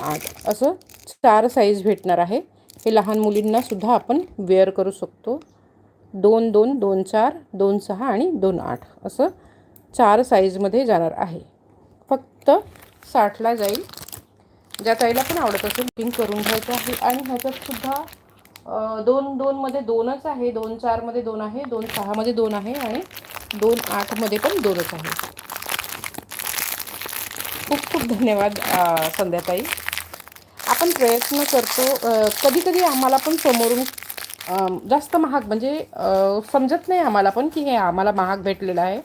8 असं 4 साईज भेटणार आहे. हे लहान मुलींनासुद्धा आपण वेअर करू शकतो. 2, 2, 2, 4, 2, 6 आणि 2, 8 असं 4 साईजमध्ये जाणार आहे. फक्त 60ला जाईल. ज्या ताईला पण आवडत असेल बुकिंग करून घ्यायचं आहे. आणि ह्याच्यातसुद्धा 2, 2मध्ये 2च आहे, 2, 4मध्ये 2 आहे, 2, 6मध्ये 2 आहे आणि 2, 8मध्ये पण 2च आहे. खूप खूप धन्यवाद संध्याताई. आपण प्रयत्न करतो. कधी आम्हाला पण समोरून जास्त महाग म्हणजे समजत नाही आम्हाला पण की हे आम्हाला महाग भेटलेलं आहे.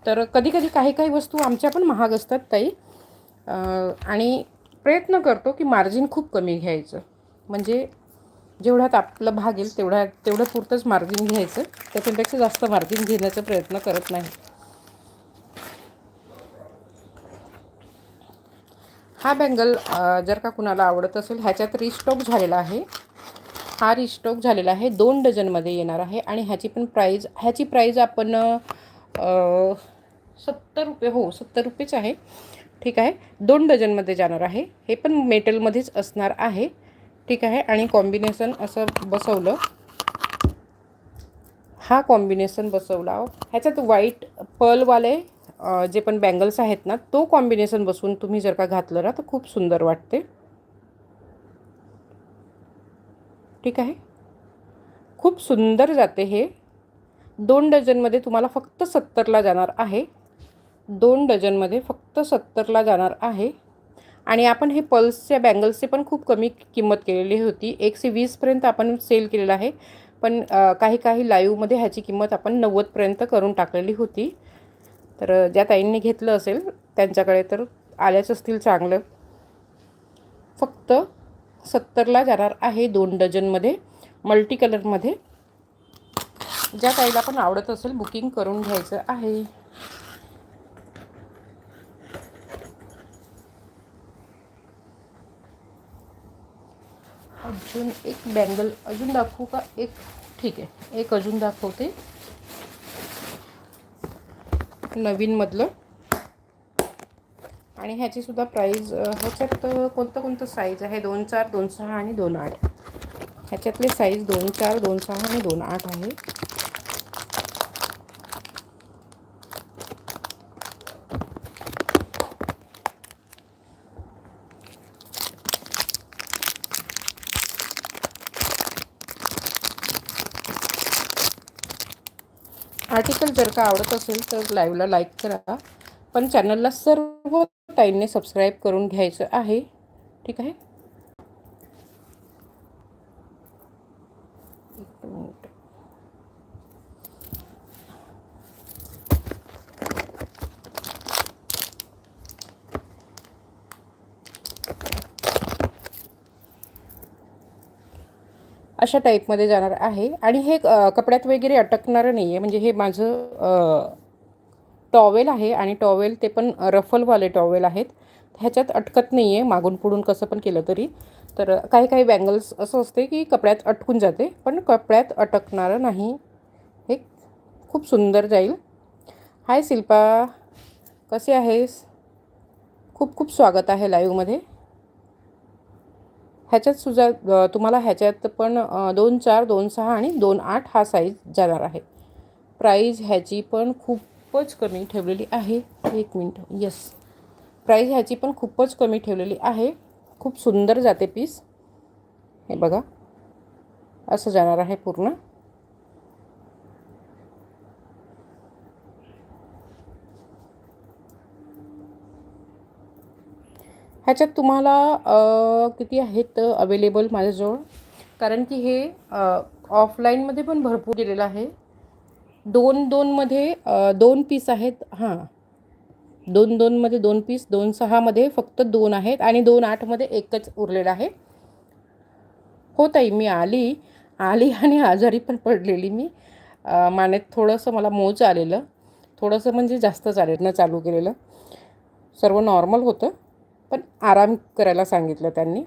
तर कधी काही वस्तू आमच्या पण महाग असतात ताई. आणि प्रयत्न करतो की मार्जिन खूप कमी घ्यायचं. म्हणजे जेवढ्यात आपलं भागेल तेवढं पुरतंच मार्जिन घ्यायचं. त्याच्यापेक्षा जास्त मार्जिन घेण्याचा प्रयत्न करत नाही. हा बँगल जर का कुणाला आवडत असेल, ह्याच्यात रिस्टॉक झालेला आहे. हा रिस्टॉक झालेला आहे. 2 डझनमध्ये येणार आहे. आणि ह्याची प्राईज आपण 70 रुपये, हो 70 रुपयेच आहे. ठीक आहे. 2 डझनमध्ये जाणार आहे. हे पण मेटलमध्येच असणार आहे. ठीक आहे. आणि कॉम्बिनेशन असं बसवलं, हा कॉम्बिनेशन बसवला. ह्याच्यात व्हाईट पर्लवाले जे पण बँगल्स आहेत ना, तो कॉम्बिनेशन बसवून तुम्ही जर का घातलं ना तर खूप सुंदर वाटते. ठीक आहे. खूप सुंदर जाते हे. 2 डझनमध्ये तुम्हाला फक्त 70ला जाणार आहे. 2 डझनमध्ये फक्त 70ला जाणार आहे. आणि आपण हे पल्सच्या बँगल्सचे पण खूप कमी किंमत केलेली होती. 120पर्यंत आपण सेल केलेलं आहे. पण काही लाईव्हमध्ये ह्याची किंमत आपण 90पर्यंत करून टाकलेली होती. तर ज्या ताईंनी घेतलं असेल त्यांच्याकडे तर आल्याच असतील चांगलं. फक्त 70ला जाणार आहे 2 डझनमध्ये, मल्टी कलरमध्ये. ज्या ताईला पण आवडत असेल बुकिंग करून घ्यायचं आहे. अजून एक बँगल अजून दाखवू का? एक, ठीक आहे, एक अजून दाखवते नवीनमधलं. आणि ह्याचीसुद्धा प्राईज ह्याच्यात कोणतं साईज आहे? 2, 4, 2, 6 आणि 2, 8. ह्याच्यातले साईज 2, 4, 2, 6 आणि 2, 8 आहे. आर्टिकल जर का आवडत असेल तर लाईव्हला लाईक करा. पण चॅनलला सर्व ताईंनी सबस्क्राईब करून घ्यायचं आहे. ठीक आहे. एक मिनिट. अशा टाईपमध्ये जाणार आहे. आणि हे कपड्यात वगैरे अटकणारं नाही आहे. म्हणजे हे माझं टॉवेल आहे. आणि टॉवेल ते पण रफलवाले टॉवेल आहेत. ह्याच्यात अटकत नाही आहे मागून पुढून कसं पण केलं तरी. तर काही बँगल्स असं असते की कपड्यात अटकून जाते, पण कपड्यात अटकणारं नाही. हे खूप सुंदर जाईल. हाय शिल्पा, कसे आहेस? खूप खूप स्वागत आहे लाईव्हमध्ये. ह्याच्यातसुद्धा तुम्हाला ह्याच्यात पण 2, 4, 2, 6 आणि 2, 8 हा साईज जाणार आहे. प्राईज ह्याची पण खूपच कमी ठेवलेली आहे. एक मिनिट. येस, प्राईज ह्याची पण खूपच कमी ठेवलेली आहे. खूप सुंदर जाते पीस. हे बघा, असं जाणार आहे पूर्ण. ह्याच्यात तुम्हाला किती आहेत अवेलेबल माझ्याजवळ, कारण की हे ऑफलाईनमध्ये पण भरपूर दिलेलं आहे. 2, 2मध्ये 2 पीस आहेत. हां, 2, 2मध्ये 2 पीस, 2, 6मध्ये फक्त 2 आहेत आणि 2, 8मध्ये एकच उरलेला आहे. हो ताई, मी आली आणि आजारी पण पडलेली मी. मानेत थोडंसं मला मोच आलेलं. थोडंसं म्हणजे जास्तच आलेलं चालू केलेलं. सर्व नॉर्मल होतं, पण आराम करायला सांगितलं त्यांनी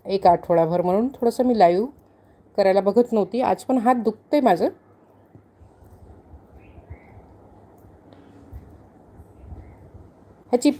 1 आठवडाभर. म्हणून थोडंसं मी लाईव्ह करायला बघत नव्हती. आज पण हात दुखते माझं. ह्याची